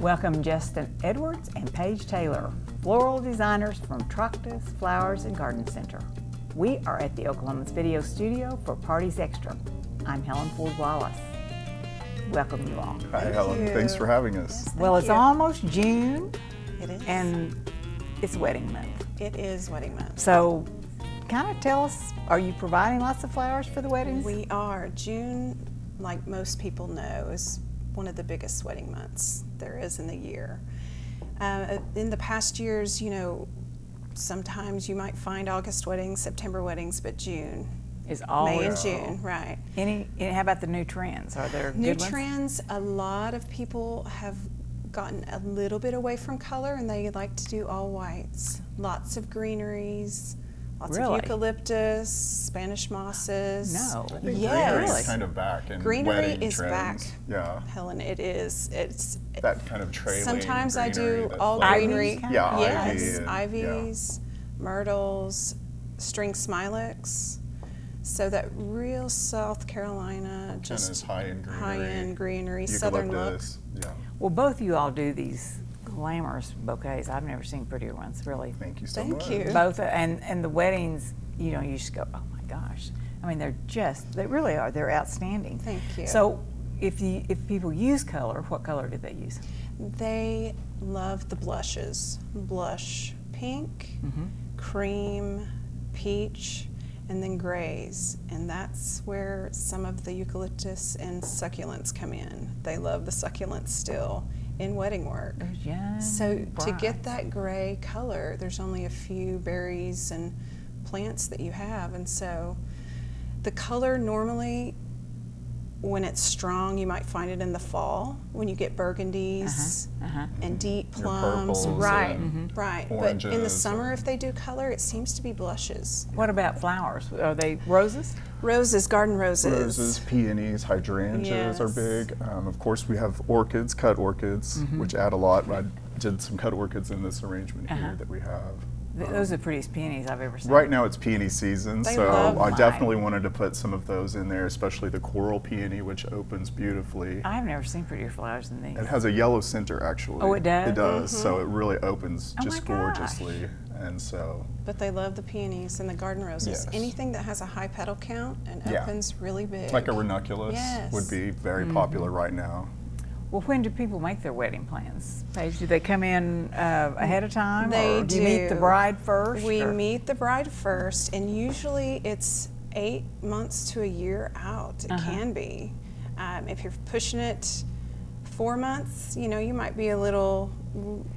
Welcome Justin Edwards and Paige Taylor, floral designers from Trochta Flowers and Garden Center. We are at the Oklahoman's video studio for Parties Extra. I'm Helen Ford Wallace. Welcome you all. Hi Helen, thanks for having us. Yes, well, it's almost June. It is. And it's wedding month. It is wedding month. So kind of tell us, are you providing lots of flowers for the weddings? We are. June, like most people know, is one of the biggest wedding months there is in the year. In the past years, you know, sometimes you might find August weddings, September weddings, but June is always May and June, right? How about the new trends? Are there new good trends? A lot of people have gotten a little bit away from color, and they like to do all whites. Lots of greeneries. Lots of eucalyptus, Spanish mosses. No. I think yes. greenery is kind of back in greenery wedding is trends. back. Yeah. Helen, it is. It's that kind of trailing sometimes I greenery do all like, greenery. Yeah, yes, ivy and, ivies, myrtles, string smilax. So that real South Carolina, just high-end greenery, southern look. Yeah. Well, both of you all do these glamorous bouquets. I've never seen prettier ones, really. Thank you so much. Thank you. Both, and the weddings, you know, you just go, oh my gosh. I mean, they really are. They're outstanding. Thank you. So, if people use color, what color do they use? They love the blushes. Blush pink, cream, peach, and then grays. And that's where some of the eucalyptus and succulents come in. They love the succulents still in wedding work. So to get that gray color, there's only a few berries and plants that you have, and so the color normally, when it's strong, you might find it in the fall when you get burgundies and deep plums, right? But in the summer, if they do color, it seems to be blushes. What about flowers? Are they roses? Roses, garden roses. Roses, peonies, hydrangeas are big. Of course, we have orchids, cut orchids, which add a lot. I did some cut orchids in this arrangement here that we have. Those are the prettiest peonies I've ever seen. Right now it's peony season, they so I definitely wanted to put some of those in there, especially the coral peony, which opens beautifully. I've never seen prettier flowers than these. It has a yellow center, actually. Oh, it does? It does, so it really opens just gorgeously. And so. But they love the peonies and the garden roses. Anything that has a high petal count and opens really big. Like a ranunculus would be very popular right now. Well, when do people make their wedding plans? Paige, do they come in ahead of time? They or do you meet the bride first? We meet the bride first, and usually it's 8 months to a year out. It can be. If you're pushing it 4 months, you know, you might be a little,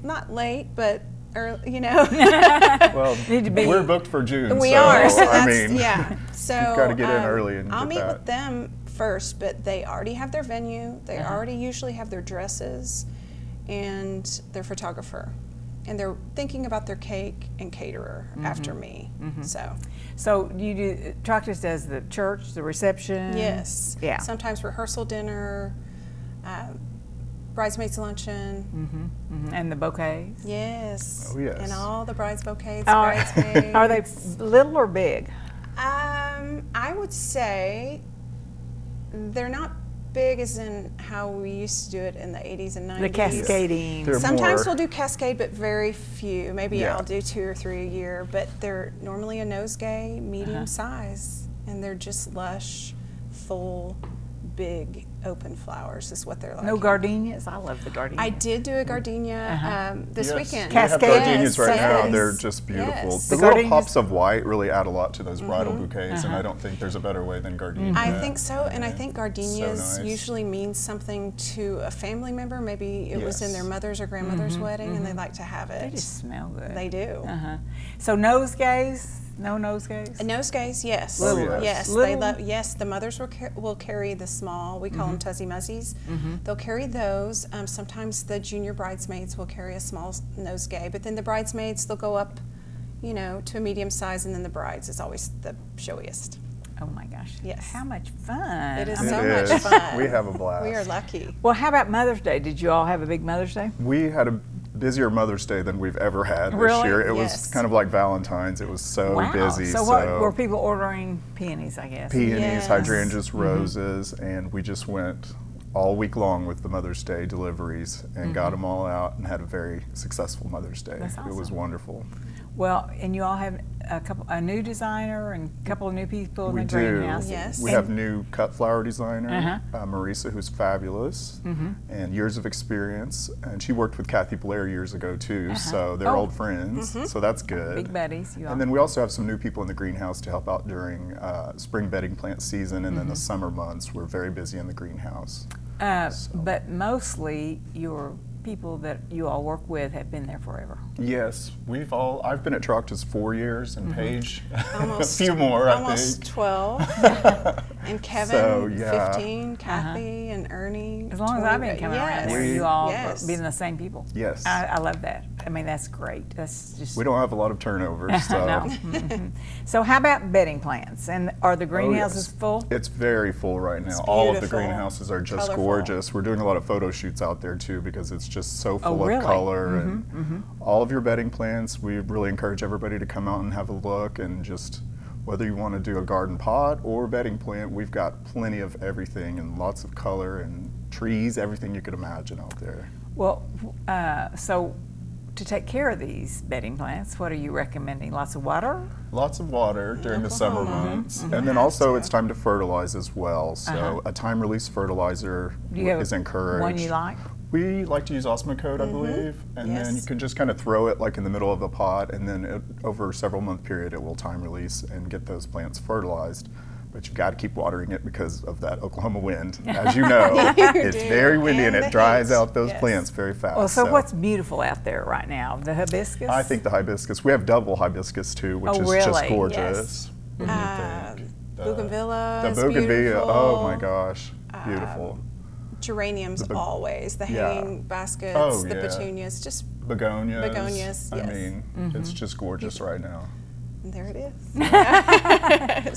not late, but early, you know. Well, we're booked for June. We so, are. So I that's, mean, So you've got to get in early and I'll get meet that. with them first, but they already have their venue. They already usually have their dresses and their photographer, and they're thinking about their cake and caterer after me. So you do, Trochta does the church, the reception? Yes. Yeah. Sometimes rehearsal dinner, bridesmaids luncheon. And the bouquets? Yes. Oh, yes. And all the brides bouquets, bridesmaids. Are they little or big? I would say they're not big as in how we used to do it in the 80s and 90s. The cascading. Sometimes we'll do cascade, but very few. Maybe I'll do 2 or 3 a year, but they're normally a nosegay, medium size, and they're just lush, full, big, open flowers is what they're like. No gardenias? I love the gardenias. I did do a gardenia this weekend. Cascade. We have gardenias right now. They're just beautiful. The little pops of white really add a lot to those bridal bouquets, and I don't think there's a better way than gardenia. I think so, and I think gardenias usually mean something to a family member. Maybe it was in their mother's or grandmother's wedding, and they like to have it. They just smell good. They do. So nosegays? No nosegays? Nosegays, yes. Yes, they love. Yes, the mothers will carry the small. We call them Tuzzy Muzzies. They'll carry those. Sometimes the junior bridesmaids will carry a small nosegay, but then the bridesmaids, they'll go up, you know, to a medium size, and then the brides is always the showiest. Oh my gosh. Yes. How much fun. It is so much fun. We have a blast. We are lucky. Well, how about Mother's Day? Did you all have a big Mother's Day? We had a busier Mother's Day than we've ever had this year. It was kind of like Valentine's. It was so busy. So what were people ordering? Peonies, I guess. Peonies, hydrangeas, roses, and we just went all week long with the Mother's Day deliveries and got them all out and had a very successful Mother's Day. That's awesome. It was wonderful. Well, and you all have a new designer and a couple of new people in the do. greenhouse. Yes. We have new cut flower designer, Uh-huh. Marisa, who's fabulous, and years of experience. And she worked with Kathy Blair years ago too, so they're old friends. So that's good. Big buddies, you all. And then we also have some new people in the greenhouse to help out during spring bedding plant season, and then the summer months we're very busy in the greenhouse. But mostly your people that you all work with have been there forever. Yes, I've been at Trochta's 4 years, and Paige Almost, a few more, almost I think. 12. And Kevin, So, yeah. 15, Kathy, and Ernie. As long as I've been coming around there, you all being the same people. Yes. I love that. I mean, that's great. That's just. We don't have a lot of turnover, so. No. So how about bedding plants? And are the greenhouses full? It's very full right now. It's All of the beautiful. greenhouses are just Colorful. gorgeous. We're doing a lot of photo shoots out there too because it's just so full really? of color. And all of your bedding plants, we really encourage everybody to come out and have a look, and just whether you want to do a garden pot or bedding plant, we've got plenty of everything and lots of color and trees, everything you could imagine out there. Well, so to take care of these bedding plants, what are you recommending? Lots of water? Lots of water during the summer months. Mm-hmm. And then also it's time to fertilize as well. So a time release fertilizer Do you have is encouraged. one you like? We like to use Osmocote, I believe, and then you can just kind of throw it like in the middle of a pot, and then over a several month period it will time release and get those plants fertilized. But you've got to keep watering it because of that Oklahoma wind. As you know, it's very windy and it dries out those plants very fast. Well, so what's beautiful out there right now? The hibiscus? I think the hibiscus. We have double hibiscus too, which is really? just gorgeous. Yes. What do you think? Bougainvillea The is bougainvillea, beautiful. oh my gosh, beautiful. Geraniums always, the hanging baskets, Oh, the yeah. petunias, just Begonias. Begonias, I yes. mean, it's just gorgeous right now. there it is.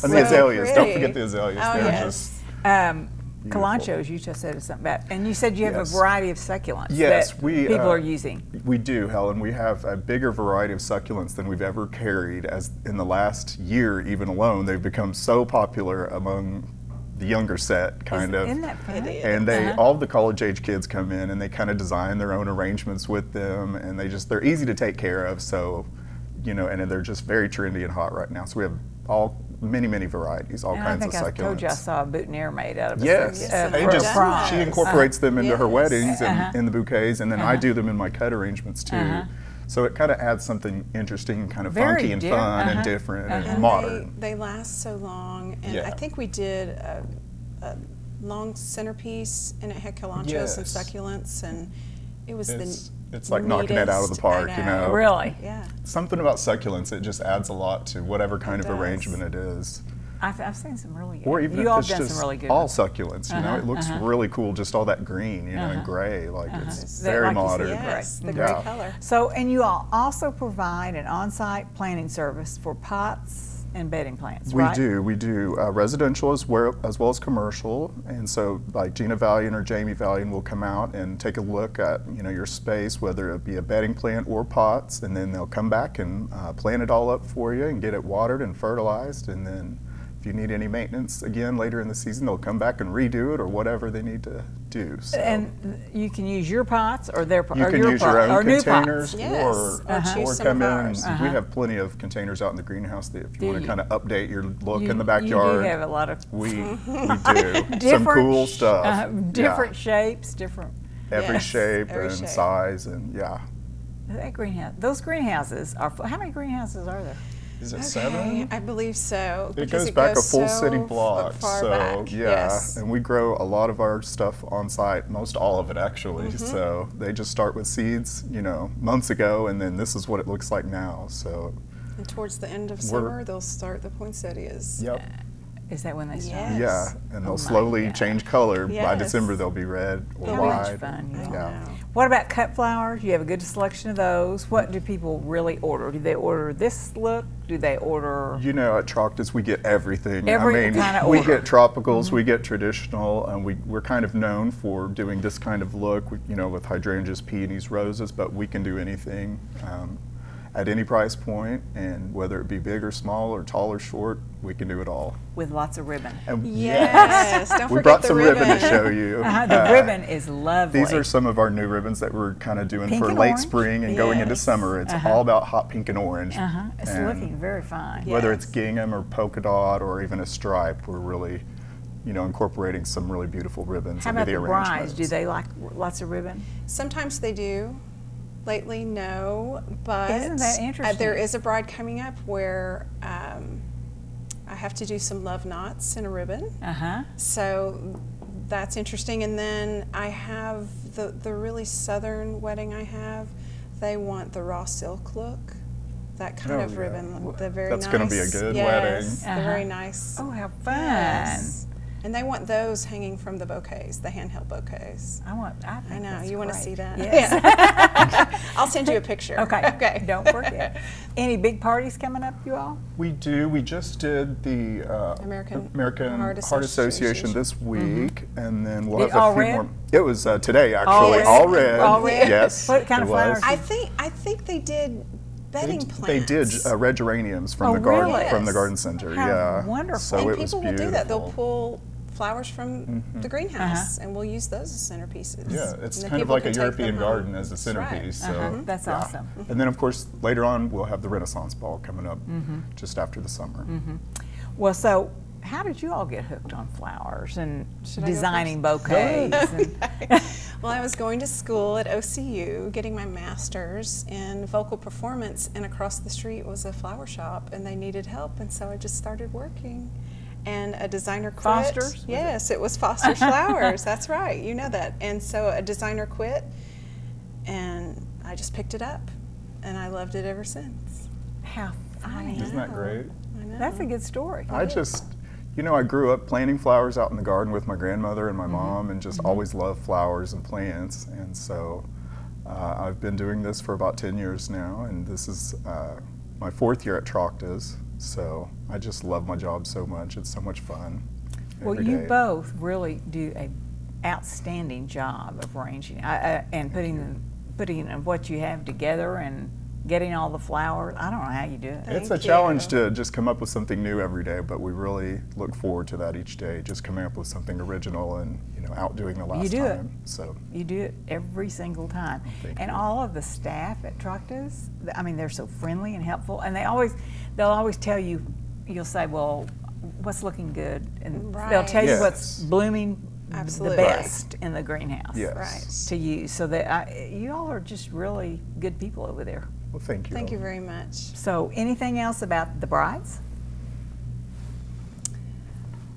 And the azaleas, don't pretty. forget the azaleas. Oh, They're yes. just Kalanchos, you just said something about, and you said you have Yes. a variety of succulents Yes, that we, people are using. We do, Helen. We have a bigger variety of succulents than we've ever carried. As in the last year, even alone, they've become so popular among the younger set, kind of. Isn't that fun? It is. And they, all the college age kids come in and they kind of design their own arrangements with them, and they're easy to take care of. So, you know, and they're just very trendy and hot right now. So we have many varieties, all And kinds I of think I succulents. told you I saw a boutonniere made out of Yes, Yes, Paige for just- prom. she incorporates them into her Yes. weddings and in the bouquets, and then I do them in my cut arrangements too. So it kind of adds something interesting, kind of Very funky and fun and different and And modern. they last so long. And Yeah. I think we did a long centerpiece, and it had kalanchos and Yes. succulents, and it was It's like knocking it out of the neatest. park, I you know. Really? Yeah. Something about succulents, it just adds a lot to whatever kind of does. arrangement it is. I've seen some really good. Or even you if all it's done just some really good all ones. succulents, you know, it looks really cool, just all that green, you know, and gray, like it's That, very like you said, modern. Yes, the Yeah. gray color. So, and you all also provide an on-site planting service for pots and bedding plants, We right? do. We do residential as well as commercial, and so like Gina Valian or Jamie Valian will come out and take a look at your space, whether it be a bedding plant or pots, and then they'll come back and plant it all up for you and get it watered and fertilized, and then if you need any maintenance again later in the season, they'll come back and redo it or whatever they need to do. So. And you can use your pots or their pots. You can use your own containers, Yes, or choose some come of in. ours. We have plenty of containers out in the greenhouse that if Do you want you? to kind of update your look You- in the backyard. You do have a lot of we do some different cool stuff. different shapes, different. Every Yes, shape every and shape. size, and yeah. That greenhouse. Those greenhouses are. How many greenhouses are there? Is it Okay, 7? I believe so. It because goes back a full so city block, far so back. yeah, Yes. and we grow a lot of our stuff on site, most all of it actually. Mm-hmm. So they just start with seeds, months ago, and then this is what it looks like now. So And towards the end of summer, they'll start the poinsettias. yep, Is that when they start? Yes. yeah, and they'll my slowly God. change color. By Yes. December they'll be red or How wide. much fun, you all. Yeah. What about cut flowers? You have a good selection of those. What do people really order? Do they order this look? Do they order? At Trochta's we get everything. Every kind of we order. get tropicals, we get traditional, and we're kind of known for doing this kind of look, with hydrangeas, peonies, roses, but we can do anything. at any price point, and whether it be big or small or tall or short, we can do it all. With lots of ribbon. And Yes, don't we forget brought the some ribbon to show you. The ribbon is lovely. These are some of our new ribbons that we're kind of doing Pink for and late orange. spring and going into Yes. summer. It's all about hot pink and orange. It's And looking very fine. Yeah. whether it's gingham or polka dot or even a stripe, we're really, incorporating some really beautiful ribbons How into about the the brides? arrangements. Do they like lots of ribbon? Sometimes they do. Lately, no. But Isn't that interesting? there is a bride coming up where I have to do some love knots in a ribbon. So that's interesting. And then I have the really southern wedding I have. They want the raw silk look. That kind of yeah. ribbon. The very That's nice. gonna be a good wedding. Yes, the very nice. Oh, how fun. Yes. And they want those hanging from the bouquets, the handheld bouquets. I think I know. that's You want to great. see that? Yes. Yeah. I'll send you a picture. Okay. Okay. Don't forget. Any big parties coming up, you all? We do. We just did the American Heart Association Association. this week, and then we'll It have all a few red? more. It was today, actually. All All red? red. All red? Yes. What kind it of was. flowers? I think they did bedding plants. They did red geraniums from Oh, the garden really? from the Yes. garden center. How yeah. wonderful. So And it was people will beautiful. do that. They'll pull flowers from the greenhouse, and we'll use those as centerpieces. Yeah, it's And then kind of people like a can take European them home. garden as a That's right. centerpiece. So That's yeah. awesome. And then of course later on we'll have the Renaissance Ball coming up just after the summer. Well, so how did you all get hooked on flowers and I go designing bouquets? and- Well, I was going to school at OCU, getting my master's in vocal performance, and across the street was a flower shop, and they needed help, and so I just started working. And a designer quit. Foster's, was Yes, it was Foster's Flowers. That's right. You know that. And so a designer quit, and I just picked it up, and I loved it ever since. How funny. Isn't that great? I know. That's a good story. I just, I grew up planting flowers out in the garden with my grandmother and my mom, and just always loved flowers and plants. And so I've been doing this for about 10 years now, and this is my 4th year at Trochta's. So I just love my job so much. It's so much fun. Well, every you day. both really do a outstanding job of arranging and putting what you have together and getting all the flowers. I don't know how you do it. It's a Thank challenge you. to just come up with something new every day, but we really look forward to that each day, just coming up with something original and outdoing the last You do it. time. So You do it every single time. Thank And you. all of the staff at Trochta's, I mean, they're so friendly and helpful, and they'll always tell you, you'll say, well, what's looking good? And they'll tell you Yes. what's blooming Absolutely. the best in the greenhouse Yes. Right. to use. So that you all are just really good people over there. well, thank you. Thank you very much. So anything else about the brides?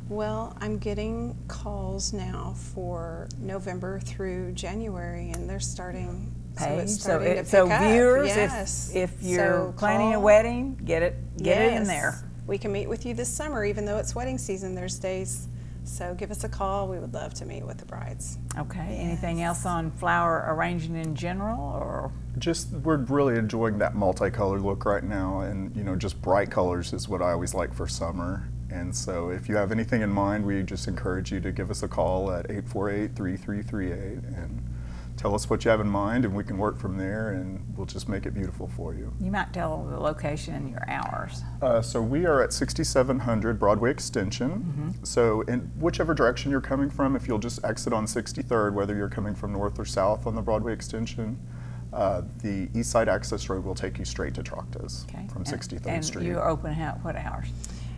Well, I'm getting calls now for November through January, and they're starting. So Paige. it's starting to So pick up. viewers, Yes. if you're So planning a call. wedding, get it in Yes. there. We can meet with you this summer, even though it's wedding season. There's days. So give us a call. We would love to meet with the brides. Okay. Anything Yes. else on flower arranging in general, or? Just we're really enjoying that multicolored look right now, and just bright colors is what I always like for summer. And so if you have anything in mind, we just encourage you to give us a call at 848-3338 and tell us what you have in mind, and we can work from there, and we'll just make it beautiful for you. You might tell the location and your hours. So we are at 6700 Broadway Extension. So in whichever direction you're coming from, if you'll just exit on 63rd, whether you're coming from north or south on the Broadway Extension, the East Side Access Road will take you straight to Trochta's from 63rd and Street. you're open what hours?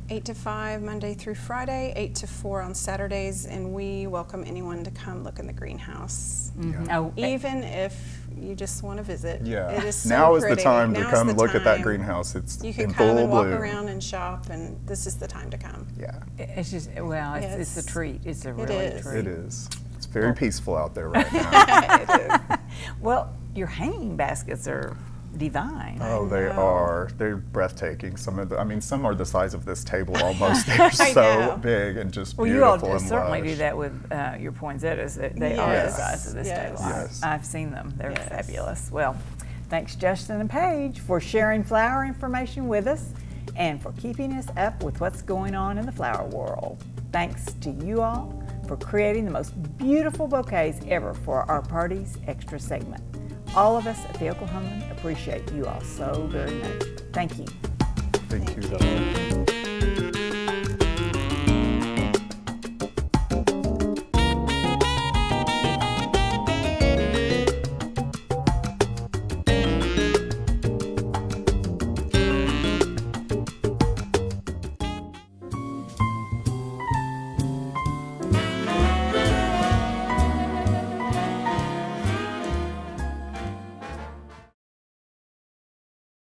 8 to 5 Monday through Friday, 8 to 4 on Saturdays, and we welcome anyone to come look in the greenhouse. Oh, Even if you just want to visit. Yeah. It is so now is the pretty. time to Now is come the look at that time. greenhouse. It's You can in come full and walk bloom. around and shop, and this is the time to come. Yeah, it's just, well, it's a Yes. treat. It's a really is. treat. it is. It's very peaceful out there right now. It is. Well, your hanging baskets are divine. Oh, they know. are. They're breathtaking. Some are the size of this table almost. They're I so know. big and just Well, you all beautiful and certainly lush. do that with your poinsettias. They are the Yes. size of this Yes. table. Yes. I've seen them. They're Yes. fabulous. Well, thanks Justin and Paige for sharing flower information with us and for keeping us up with what's going on in the flower world. Thanks to you all for creating the most beautiful bouquets ever for our Parties Extra segment. All of us at the Oklahoman appreciate you all so very much. Thank you. Thank you. Thank you.